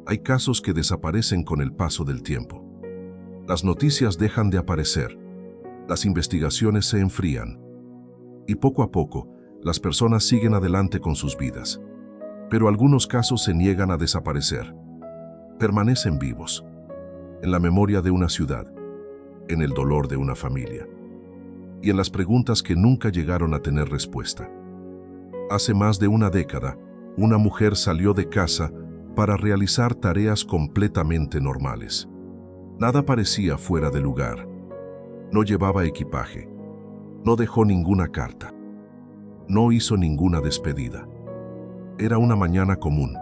Hay casos que desaparecen con el paso del tiempo. Las noticias dejan de aparecer, las investigaciones se enfrían y poco a poco las personas siguen adelante con sus vidas. Pero algunos casos se niegan a desaparecer. Permanecen vivos, en la memoria de una ciudad, en el dolor de una familia y en las preguntas que nunca llegaron a tener respuesta. Hace más de una década, una mujer salió de casa para realizar tareas completamente normales. Nada parecía fuera de lugar. No llevaba equipaje. No dejó ninguna carta. No hizo ninguna despedida. Era una mañana común.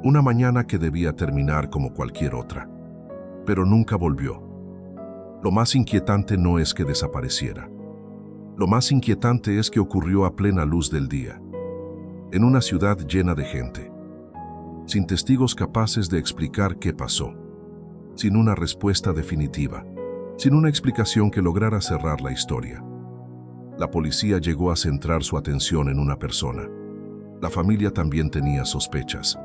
Una mañana que debía terminar como cualquier otra. Pero nunca volvió. Lo más inquietante no es que desapareciera. Lo más inquietante es que ocurrió a plena luz del día, en una ciudad llena de gente, sin testigos capaces de explicar qué pasó, sin una respuesta definitiva, sin una explicación que lograra cerrar la historia. La policía llegó a centrar su atención en una persona. La familia también tenía sospechas,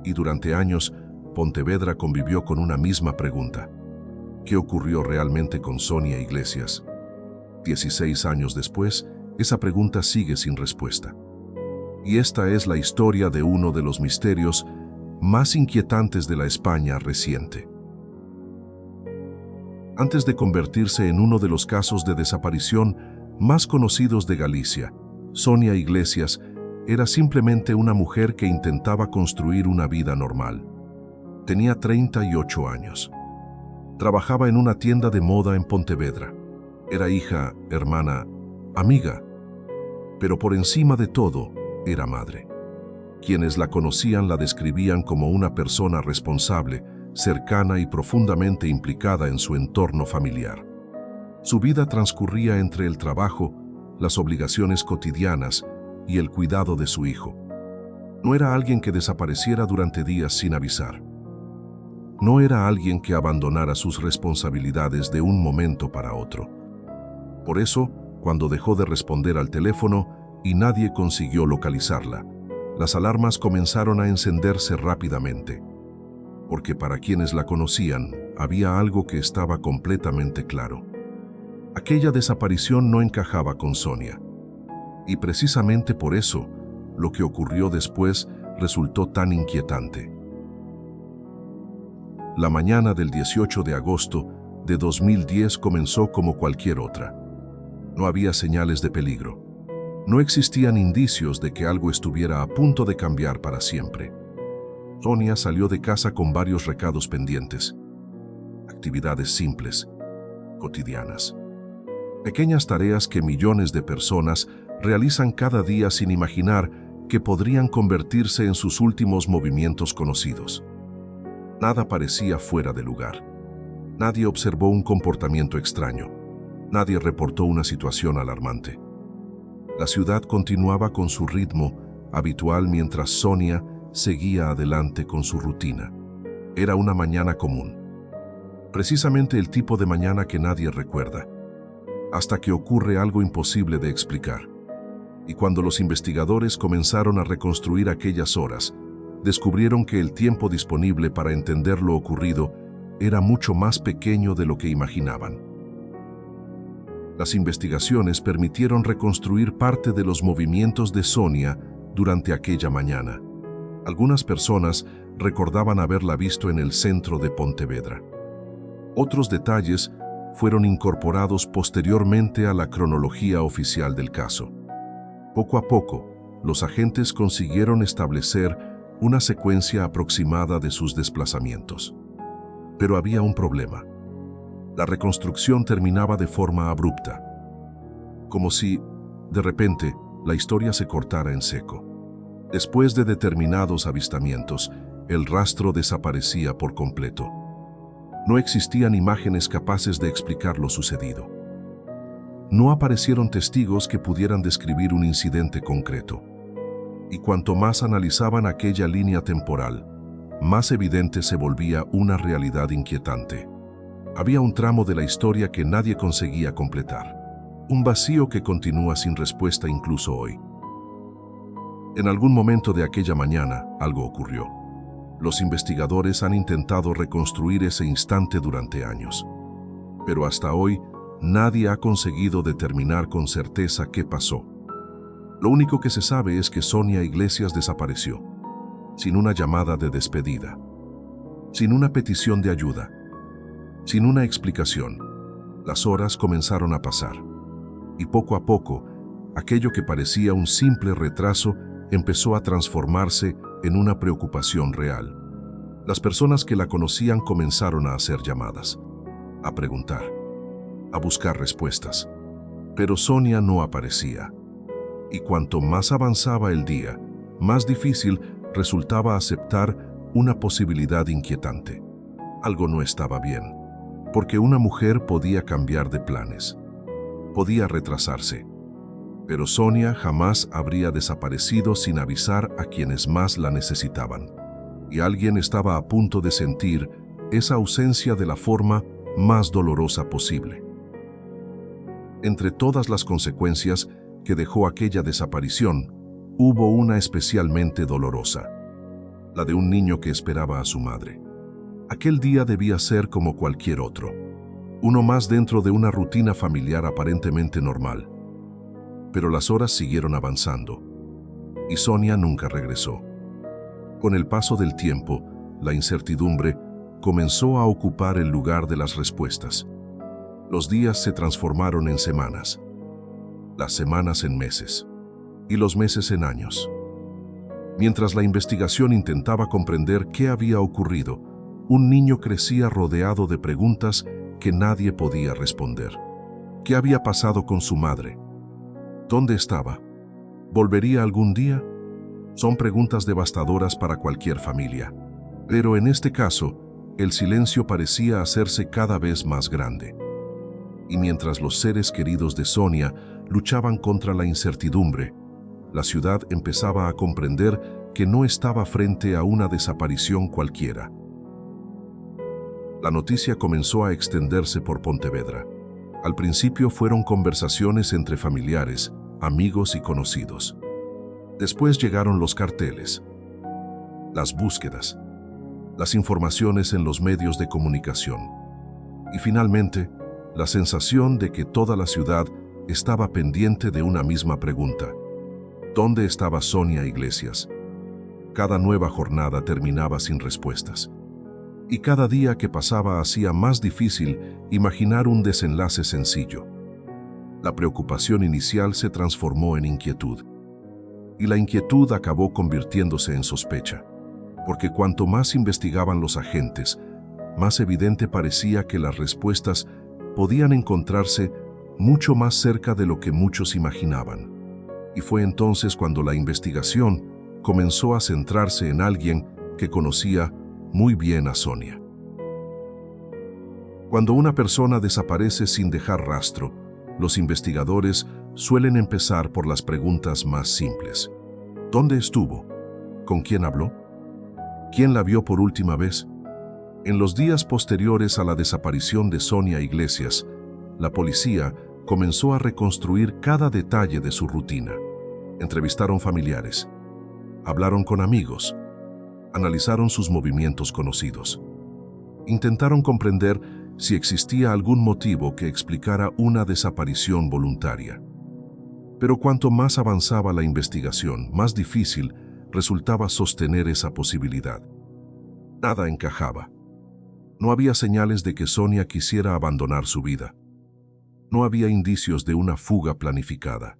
y durante años, Pontevedra convivió con una misma pregunta: ¿qué ocurrió realmente con Sonia Iglesias? 16 años después, esa pregunta sigue sin respuesta. Y esta es la historia de uno de los misterios más inquietantes de la España reciente. Antes de convertirse en uno de los casos de desaparición más conocidos de Galicia, Sonia Iglesias era simplemente una mujer que intentaba construir una vida normal. Tenía 38 años. Trabajaba en una tienda de moda en Pontevedra. Era hija, hermana, amiga, pero por encima de todo, era madre. Quienes la conocían la describían como una persona responsable, cercana y profundamente implicada en su entorno familiar. Su vida transcurría entre el trabajo, las obligaciones cotidianas y el cuidado de su hijo. No era alguien que desapareciera durante días sin avisar. No era alguien que abandonara sus responsabilidades de un momento para otro. Por eso, cuando dejó de responder al teléfono y nadie consiguió localizarla, las alarmas comenzaron a encenderse rápidamente. Porque para quienes la conocían, había algo que estaba completamente claro. Aquella desaparición no encajaba con Sonia. Y precisamente por eso, lo que ocurrió después resultó tan inquietante. La mañana del 18 de agosto de 2010 comenzó como cualquier otra. No había señales de peligro. No existían indicios de que algo estuviera a punto de cambiar para siempre. Sonia salió de casa con varios recados pendientes. Actividades simples, cotidianas. Pequeñas tareas que millones de personas realizan cada día sin imaginar que podrían convertirse en sus últimos movimientos conocidos. Nada parecía fuera de lugar. Nadie observó un comportamiento extraño. Nadie reportó una situación alarmante. La ciudad continuaba con su ritmo habitual mientras Sonia seguía adelante con su rutina. Era una mañana común. Precisamente el tipo de mañana que nadie recuerda. Hasta que ocurre algo imposible de explicar. Y cuando los investigadores comenzaron a reconstruir aquellas horas, descubrieron que el tiempo disponible para entender lo ocurrido era mucho más pequeño de lo que imaginaban. Las investigaciones permitieron reconstruir parte de los movimientos de Sonia durante aquella mañana. Algunas personas recordaban haberla visto en el centro de Pontevedra. Otros detalles fueron incorporados posteriormente a la cronología oficial del caso. Poco a poco, los agentes consiguieron establecer una secuencia aproximada de sus desplazamientos. Pero había un problema. La reconstrucción terminaba de forma abrupta, como si, de repente, la historia se cortara en seco. Después de determinados avistamientos, el rastro desaparecía por completo. No existían imágenes capaces de explicar lo sucedido. No aparecieron testigos que pudieran describir un incidente concreto. Y cuanto más analizaban aquella línea temporal, más evidente se volvía una realidad inquietante. Había un tramo de la historia que nadie conseguía completar. Un vacío que continúa sin respuesta incluso hoy. En algún momento de aquella mañana, algo ocurrió. Los investigadores han intentado reconstruir ese instante durante años. Pero hasta hoy, nadie ha conseguido determinar con certeza qué pasó. Lo único que se sabe es que Sonia Iglesias desapareció, sin una llamada de despedida, sin una petición de ayuda, sin una explicación. Las horas comenzaron a pasar, y poco a poco, aquello que parecía un simple retraso empezó a transformarse en una preocupación real. Las personas que la conocían comenzaron a hacer llamadas, a preguntar, a buscar respuestas. Pero Sonia no aparecía. Y cuanto más avanzaba el día, más difícil resultaba aceptar una posibilidad inquietante. Algo no estaba bien, porque una mujer podía cambiar de planes, podía retrasarse. Pero Sonia jamás habría desaparecido sin avisar a quienes más la necesitaban. Y alguien estaba a punto de sentir esa ausencia de la forma más dolorosa posible. Entre todas las consecuencias que dejó aquella desaparición, hubo una especialmente dolorosa, la de un niño que esperaba a su madre. Aquel día debía ser como cualquier otro, uno más dentro de una rutina familiar aparentemente normal. Pero las horas siguieron avanzando, y Sonia nunca regresó. Con el paso del tiempo, la incertidumbre comenzó a ocupar el lugar de las respuestas. Los días se transformaron en semanas, las semanas en meses, y los meses en años. Mientras la investigación intentaba comprender qué había ocurrido, un niño crecía rodeado de preguntas que nadie podía responder. ¿Qué había pasado con su madre? ¿Dónde estaba? ¿Volvería algún día? Son preguntas devastadoras para cualquier familia. Pero en este caso, el silencio parecía hacerse cada vez más grande. Y mientras los seres queridos de Sonia luchaban contra la incertidumbre, la ciudad empezaba a comprender que no estaba frente a una desaparición cualquiera. La noticia comenzó a extenderse por Pontevedra. Al principio fueron conversaciones entre familiares, amigos y conocidos. Después llegaron los carteles, las búsquedas, las informaciones en los medios de comunicación. Y finalmente, la sensación de que toda la ciudad estaba pendiente de una misma pregunta. ¿Dónde estaba Sonia Iglesias? Cada nueva jornada terminaba sin respuestas. Y cada día que pasaba hacía más difícil imaginar un desenlace sencillo. La preocupación inicial se transformó en inquietud. Y la inquietud acabó convirtiéndose en sospecha, porque cuanto más investigaban los agentes, más evidente parecía que las respuestas podían encontrarse mucho más cerca de lo que muchos imaginaban. Y fue entonces cuando la investigación comenzó a centrarse en alguien que conocía muy bien a Sonia. Cuando una persona desaparece sin dejar rastro, los investigadores suelen empezar por las preguntas más simples. ¿Dónde estuvo? ¿Con quién habló? ¿Quién la vio por última vez? En los días posteriores a la desaparición de Sonia Iglesias, la policía comenzó a reconstruir cada detalle de su rutina. Entrevistaron familiares, hablaron con amigos, analizaron sus movimientos conocidos. Intentaron comprender si existía algún motivo que explicara una desaparición voluntaria. Pero cuanto más avanzaba la investigación, más difícil resultaba sostener esa posibilidad. Nada encajaba. No había señales de que Sonia quisiera abandonar su vida. No había indicios de una fuga planificada.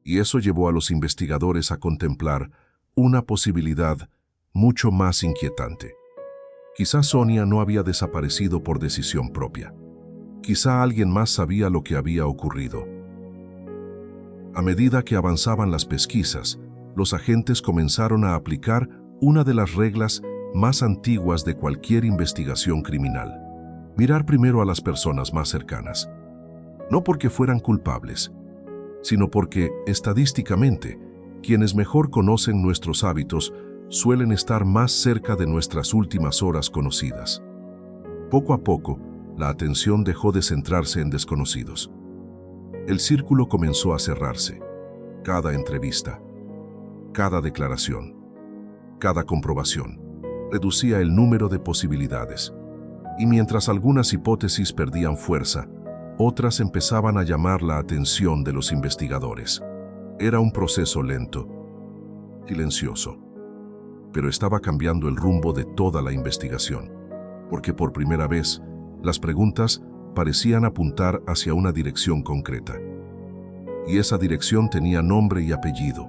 Y eso llevó a los investigadores a contemplar una posibilidad mucho más inquietante. Quizá Sonia no había desaparecido por decisión propia. Quizá alguien más sabía lo que había ocurrido. A medida que avanzaban las pesquisas, los agentes comenzaron a aplicar una de las reglas más antiguas de cualquier investigación criminal: mirar primero a las personas más cercanas. No porque fueran culpables, sino porque, estadísticamente, quienes mejor conocen nuestros hábitos suelen estar más cerca de nuestras últimas horas conocidas. Poco a poco, la atención dejó de centrarse en desconocidos. El círculo comenzó a cerrarse. Cada entrevista, cada declaración, cada comprobación, reducía el número de posibilidades. Y mientras algunas hipótesis perdían fuerza, otras empezaban a llamar la atención de los investigadores. Era un proceso lento, silencioso, pero estaba cambiando el rumbo de toda la investigación, porque por primera vez las preguntas parecían apuntar hacia una dirección concreta. Y esa dirección tenía nombre y apellido.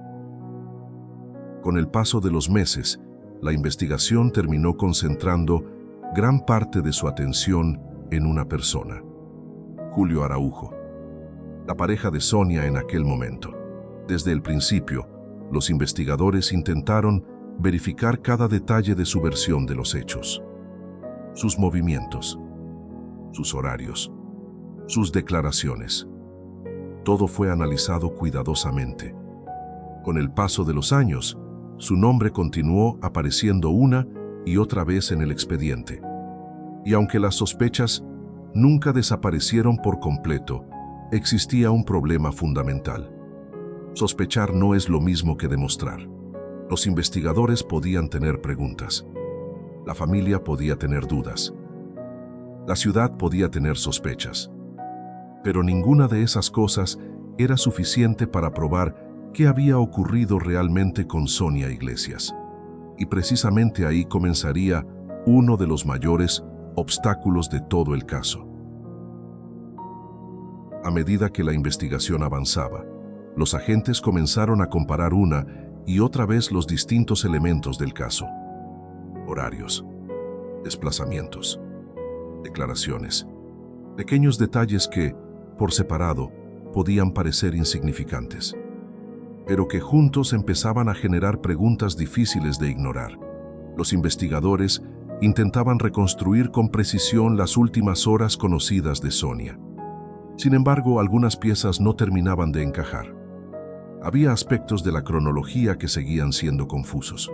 Con el paso de los meses, la investigación terminó concentrando gran parte de su atención en una persona: Julio Araujo, la pareja de Sonia en aquel momento. Desde el principio, los investigadores intentaron verificar cada detalle de su versión de los hechos. Sus movimientos, sus horarios, sus declaraciones. Todo fue analizado cuidadosamente. Con el paso de los años, su nombre continuó apareciendo una y otra vez en el expediente. Y aunque las sospechas nunca desaparecieron por completo, existía un problema fundamental. Sospechar no es lo mismo que demostrar. Los investigadores podían tener preguntas. La familia podía tener dudas. La ciudad podía tener sospechas. Pero ninguna de esas cosas era suficiente para probar qué había ocurrido realmente con Sonia Iglesias. Y precisamente ahí comenzaría uno de los mayores obstáculos de todo el caso. A medida que la investigación avanzaba, los agentes comenzaron a comparar una y otra vez los distintos elementos del caso: horarios, desplazamientos, declaraciones, pequeños detalles que, por separado, podían parecer insignificantes, pero que juntos empezaban a generar preguntas difíciles de ignorar. Los investigadores intentaban reconstruir con precisión las últimas horas conocidas de Sonia. Sin embargo, algunas piezas no terminaban de encajar. Había aspectos de la cronología que seguían siendo confusos.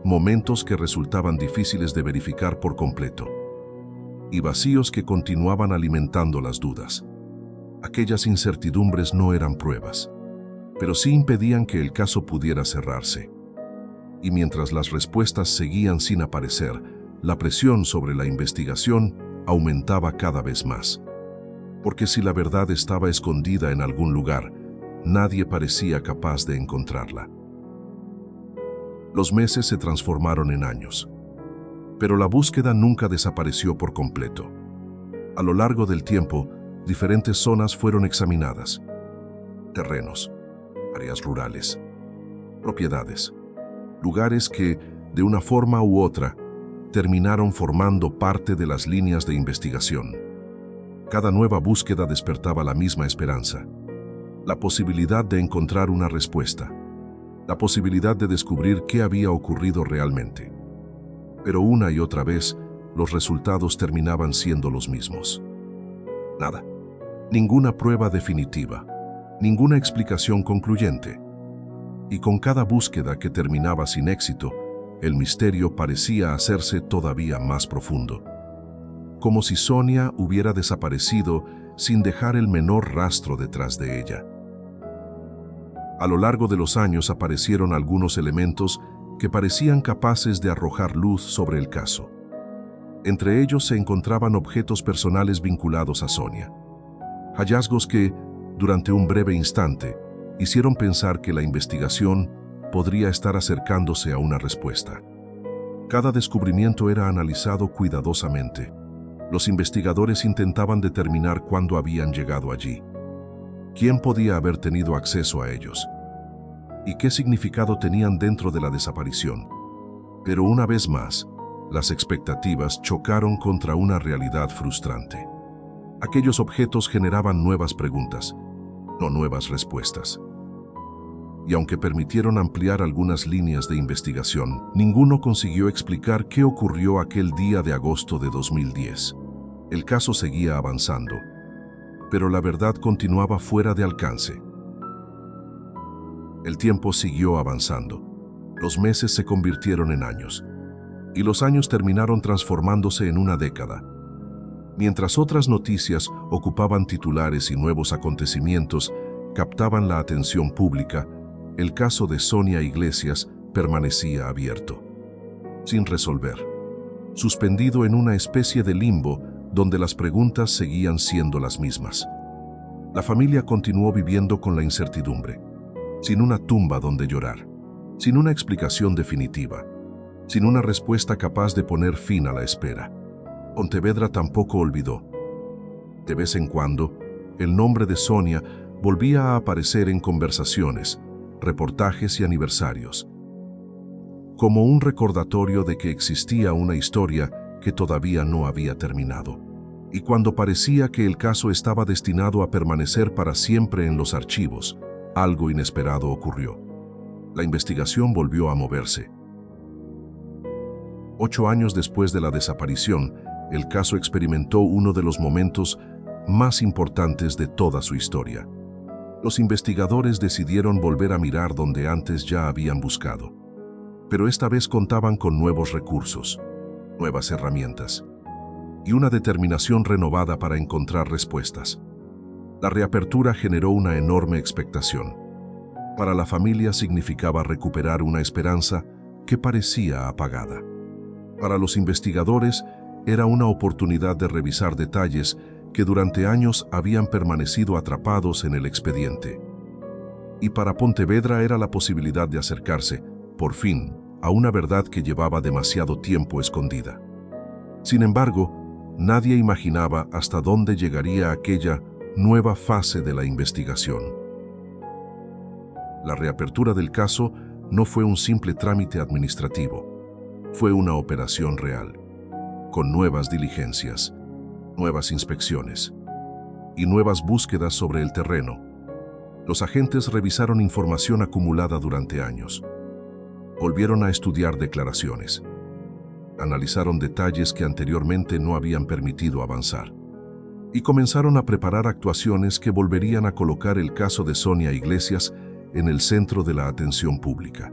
Momentos que resultaban difíciles de verificar por completo. Y vacíos que continuaban alimentando las dudas. Aquellas incertidumbres no eran pruebas, pero sí impedían que el caso pudiera cerrarse. Y mientras las respuestas seguían sin aparecer, la presión sobre la investigación aumentaba cada vez más. Porque si la verdad estaba escondida en algún lugar, nadie parecía capaz de encontrarla. Los meses se transformaron en años, pero la búsqueda nunca desapareció por completo. A lo largo del tiempo, diferentes zonas fueron examinadas: terrenos, áreas rurales, propiedades, lugares que, de una forma u otra, terminaron formando parte de las líneas de investigación. Cada nueva búsqueda despertaba la misma esperanza: la posibilidad de encontrar una respuesta, la posibilidad de descubrir qué había ocurrido realmente. Pero una y otra vez, los resultados terminaban siendo los mismos. Nada. Ninguna prueba definitiva, ninguna explicación concluyente. Y con cada búsqueda que terminaba sin éxito, el misterio parecía hacerse todavía más profundo. Como si Sonia hubiera desaparecido sin dejar el menor rastro detrás de ella. A lo largo de los años aparecieron algunos elementos que parecían capaces de arrojar luz sobre el caso. Entre ellos se encontraban objetos personales vinculados a Sonia. Hallazgos que, durante un breve instante, hicieron pensar que la investigación podría estar acercándose a una respuesta. Cada descubrimiento era analizado cuidadosamente. Los investigadores intentaban determinar cuándo habían llegado allí, quién podía haber tenido acceso a ellos y qué significado tenían dentro de la desaparición. Pero una vez más, las expectativas chocaron contra una realidad frustrante. Aquellos objetos generaban nuevas preguntas, no nuevas respuestas. Y aunque permitieron ampliar algunas líneas de investigación, ninguno consiguió explicar qué ocurrió aquel día de agosto de 2010. El caso seguía avanzando, pero la verdad continuaba fuera de alcance. El tiempo siguió avanzando. Los meses se convirtieron en años, y los años terminaron transformándose en una década. Mientras otras noticias ocupaban titulares y nuevos acontecimientos captaban la atención pública, el caso de Sonia Iglesias permanecía abierto. sin resolver, suspendido en una especie de limbo donde las preguntas seguían siendo las mismas. La familia continuó viviendo con la incertidumbre, sin una tumba donde llorar, sin una explicación definitiva, sin una respuesta capaz de poner fin a la espera. Pontevedra tampoco olvidó. De vez en cuando, el nombre de Sonia volvía a aparecer en conversaciones, reportajes y aniversarios, como un recordatorio de que existía una historia que todavía no había terminado. Y cuando parecía que el caso estaba destinado a permanecer para siempre en los archivos, algo inesperado ocurrió. La investigación volvió a moverse. 8 años después de la desaparición, el caso experimentó uno de los momentos más importantes de toda su historia. Los investigadores decidieron volver a mirar donde antes ya habían buscado. Pero esta vez contaban con nuevos recursos, nuevas herramientas y una determinación renovada para encontrar respuestas. La reapertura generó una enorme expectación. Para la familia significaba recuperar una esperanza que parecía apagada. Para los investigadores era una oportunidad de revisar detalles que durante años habían permanecido atrapados en el expediente. Y para Pontevedra era la posibilidad de acercarse, por fin, a una verdad que llevaba demasiado tiempo escondida. Sin embargo, nadie imaginaba hasta dónde llegaría aquella nueva fase de la investigación. La reapertura del caso no fue un simple trámite administrativo, fue una operación real, con nuevas diligencias, nuevas inspecciones y nuevas búsquedas sobre el terreno. Los agentes revisaron información acumulada durante años, volvieron a estudiar declaraciones, analizaron detalles que anteriormente no habían permitido avanzar y comenzaron a preparar actuaciones que volverían a colocar el caso de Sonia Iglesias en el centro de la atención pública.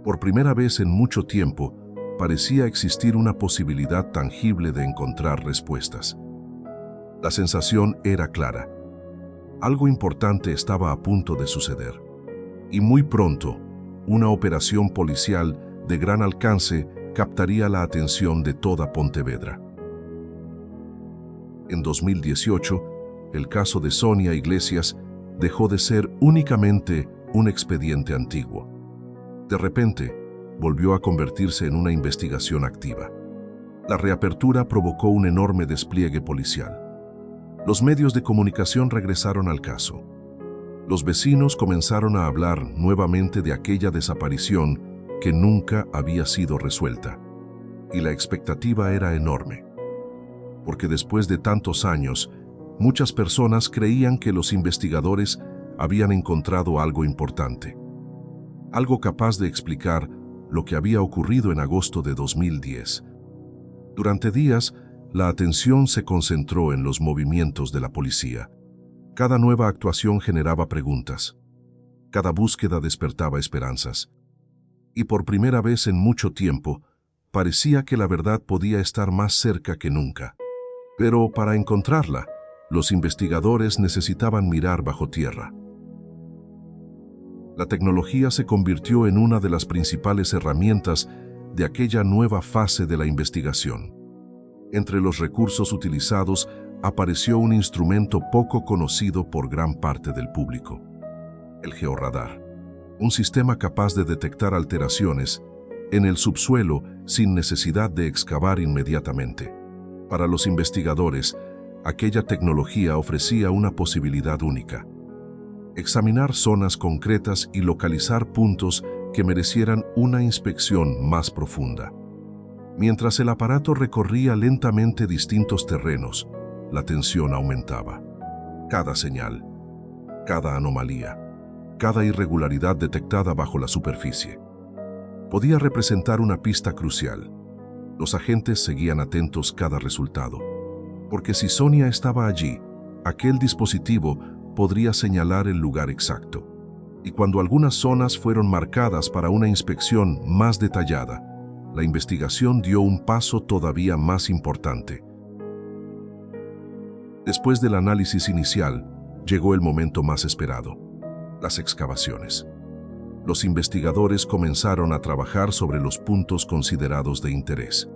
Por primera vez en mucho tiempo, parecía existir una posibilidad tangible de encontrar respuestas. La sensación era clara. Algo importante estaba a punto de suceder. Y muy pronto, una operación policial de gran alcance captaría la atención de toda Pontevedra. En 2018, el caso de Sonia Iglesias dejó de ser únicamente un expediente antiguo. De repente, volvió a convertirse en una investigación activa. La reapertura provocó un enorme despliegue policial. Los medios de comunicación regresaron al caso. Los vecinos comenzaron a hablar nuevamente de aquella desaparición que nunca había sido resuelta. Y la expectativa era enorme. Porque después de tantos años, muchas personas creían que los investigadores habían encontrado algo importante. Algo capaz de explicar lo que había ocurrido en agosto de 2010. Durante días, la atención se concentró en los movimientos de la policía. Cada nueva actuación generaba preguntas. Cada búsqueda despertaba esperanzas. Y por primera vez en mucho tiempo, parecía que la verdad podía estar más cerca que nunca. Pero para encontrarla, los investigadores necesitaban mirar bajo tierra. La tecnología se convirtió en una de las principales herramientas de aquella nueva fase de la investigación. Entre los recursos utilizados apareció un instrumento poco conocido por gran parte del público: el georradar, un sistema capaz de detectar alteraciones en el subsuelo sin necesidad de excavar inmediatamente. Para los investigadores, aquella tecnología ofrecía una posibilidad única: examinar zonas concretas y localizar puntos que merecieran una inspección más profunda. Mientras el aparato recorría lentamente distintos terrenos, la tensión aumentaba. Cada señal, cada anomalía, cada irregularidad detectada bajo la superficie podía representar una pista crucial. Los agentes seguían atentos cada resultado, porque si Sonia estaba allí, aquel dispositivo podría señalar el lugar exacto. Y cuando algunas zonas fueron marcadas para una inspección más detallada, la investigación dio un paso todavía más importante. Después del análisis inicial, llegó el momento más esperado: las excavaciones. Los investigadores comenzaron a trabajar sobre los puntos considerados de interés.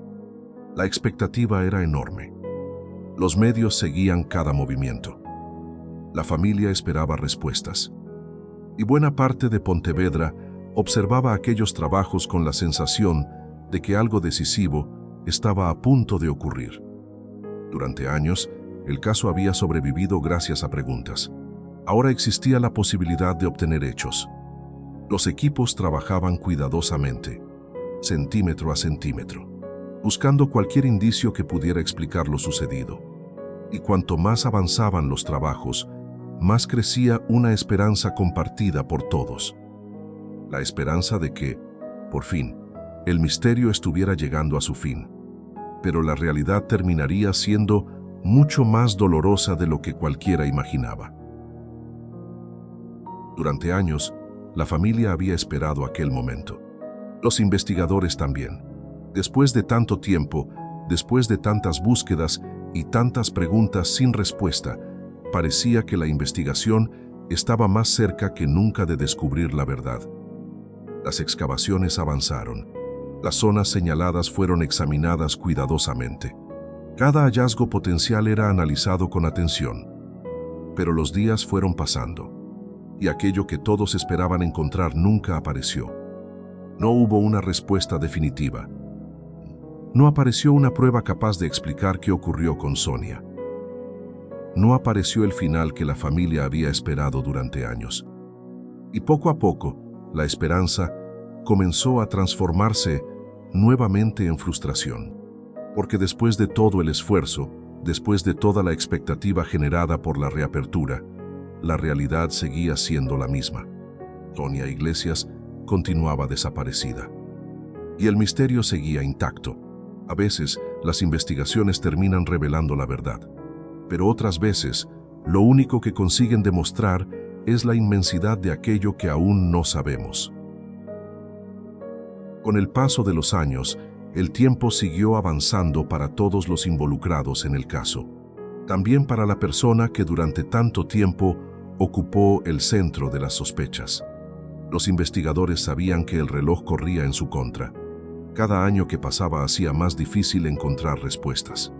La expectativa era enorme. Los medios seguían cada movimiento. La familia esperaba respuestas. Y buena parte de Pontevedra observaba aquellos trabajos con la sensación de que algo decisivo estaba a punto de ocurrir. Durante años, el caso había sobrevivido gracias a preguntas. Ahora existía la posibilidad de obtener hechos. Los equipos trabajaban cuidadosamente, centímetro a centímetro, buscando cualquier indicio que pudiera explicar lo sucedido. Y cuanto más avanzaban los trabajos, más crecía una esperanza compartida por todos. La esperanza de que, por fin, el misterio estuviera llegando a su fin. Pero la realidad terminaría siendo mucho más dolorosa de lo que cualquiera imaginaba. Durante años, la familia había esperado aquel momento. Los investigadores también. Después de tanto tiempo, después de tantas búsquedas y tantas preguntas sin respuesta, parecía que la investigación estaba más cerca que nunca de descubrir la verdad. Las excavaciones avanzaron. Las zonas señaladas fueron examinadas cuidadosamente. Cada hallazgo potencial era analizado con atención. Pero los días fueron pasando, y aquello que todos esperaban encontrar nunca apareció. No hubo una respuesta definitiva. No apareció una prueba capaz de explicar qué ocurrió con Sonia. No apareció el final que la familia había esperado durante años. Y poco a poco, la esperanza comenzó a transformarse nuevamente en frustración. Porque después de todo el esfuerzo, después de toda la expectativa generada por la reapertura, la realidad seguía siendo la misma. Sonia Iglesias continuaba desaparecida. Y el misterio seguía intacto. A veces, las investigaciones terminan revelando la verdad. Pero otras veces, lo único que consiguen demostrar es la inmensidad de aquello que aún no sabemos. Con el paso de los años, el tiempo siguió avanzando para todos los involucrados en el caso. También para la persona que durante tanto tiempo ocupó el centro de las sospechas. Los investigadores sabían que el reloj corría en su contra. Cada año que pasaba hacía más difícil encontrar respuestas.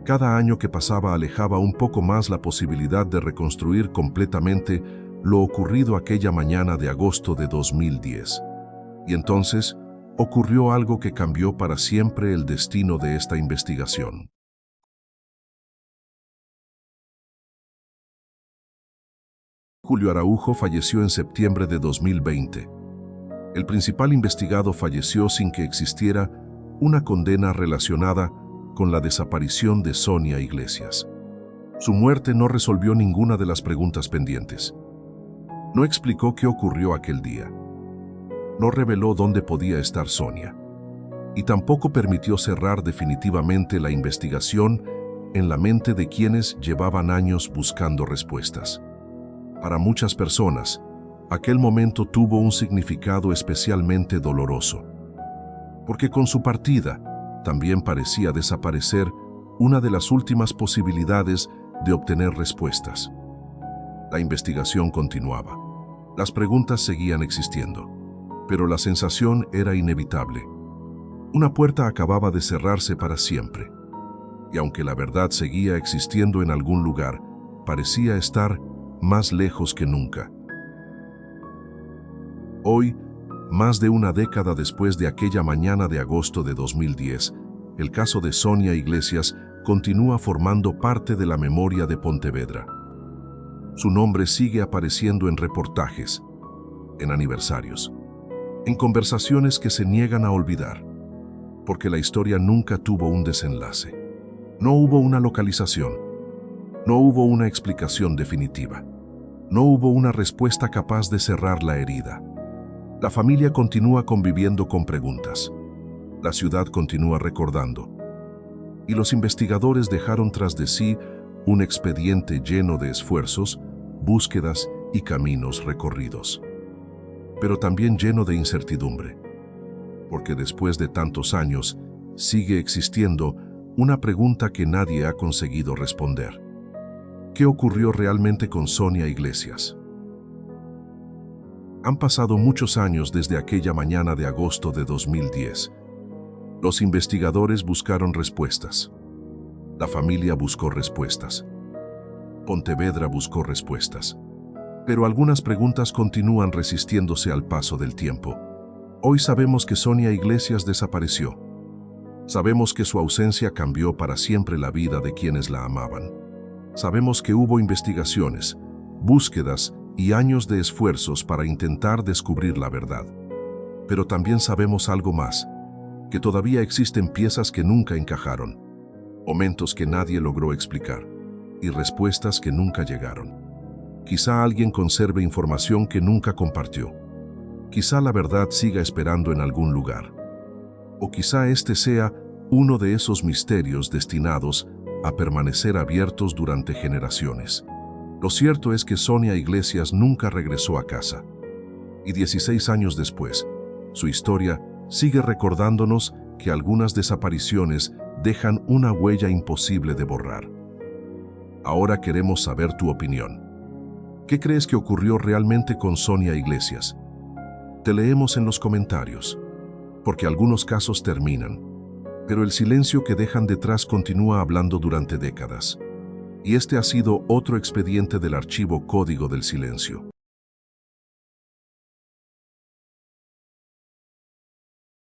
Cada año que pasaba alejaba un poco más la posibilidad de reconstruir completamente lo ocurrido aquella mañana de agosto de 2010. Y entonces ocurrió algo que cambió para siempre el destino de esta investigación. Julio Araujo falleció en septiembre de 2020. El principal investigado falleció sin que existiera una condena relacionada con la desaparición de Sonia Iglesias. Su muerte no resolvió ninguna de las preguntas pendientes. No explicó qué ocurrió aquel día. No reveló dónde podía estar Sonia. Y tampoco permitió cerrar definitivamente la investigación en la mente de quienes llevaban años buscando respuestas. Para muchas personas, aquel momento tuvo un significado especialmente doloroso. Porque con su partida, también parecía desaparecer una de las últimas posibilidades de obtener respuestas. La investigación continuaba. Las preguntas seguían existiendo, pero la sensación era inevitable. Una puerta acababa de cerrarse para siempre. Y aunque la verdad seguía existiendo en algún lugar, parecía estar más lejos que nunca. Hoy, más de una década después de aquella mañana de agosto de 2010, el caso de Sonia Iglesias continúa formando parte de la memoria de Pontevedra. Su nombre sigue apareciendo en reportajes, en aniversarios, en conversaciones que se niegan a olvidar, porque la historia nunca tuvo un desenlace. No hubo una localización, no hubo una explicación definitiva, no hubo una respuesta capaz de cerrar la herida. La familia continúa conviviendo con preguntas. La ciudad continúa recordando. Y los investigadores dejaron tras de sí un expediente lleno de esfuerzos, búsquedas y caminos recorridos. Pero también lleno de incertidumbre. Porque después de tantos años, sigue existiendo una pregunta que nadie ha conseguido responder. ¿Qué ocurrió realmente con Sonia Iglesias? Han pasado muchos años desde aquella mañana de agosto de 2010. Los investigadores buscaron respuestas. La familia buscó respuestas. Pontevedra buscó respuestas. Pero algunas preguntas continúan resistiéndose al paso del tiempo. Hoy sabemos que Sonia Iglesias desapareció. Sabemos que su ausencia cambió para siempre la vida de quienes la amaban. Sabemos que hubo investigaciones, búsquedas y años de esfuerzos para intentar descubrir la verdad. Pero también sabemos algo más, que todavía existen piezas que nunca encajaron, momentos que nadie logró explicar y respuestas que nunca llegaron. Quizá alguien conserve información que nunca compartió. Quizá la verdad siga esperando en algún lugar. O quizá este sea uno de esos misterios destinados a permanecer abiertos durante generaciones. Lo cierto es que Sonia Iglesias nunca regresó a casa. Y 16 años después, su historia sigue recordándonos que algunas desapariciones dejan una huella imposible de borrar. Ahora queremos saber tu opinión. ¿Qué crees que ocurrió realmente con Sonia Iglesias? Te leemos en los comentarios, porque algunos casos terminan, pero el silencio que dejan detrás continúa hablando durante décadas. Y este ha sido otro expediente del archivo Código del Silencio.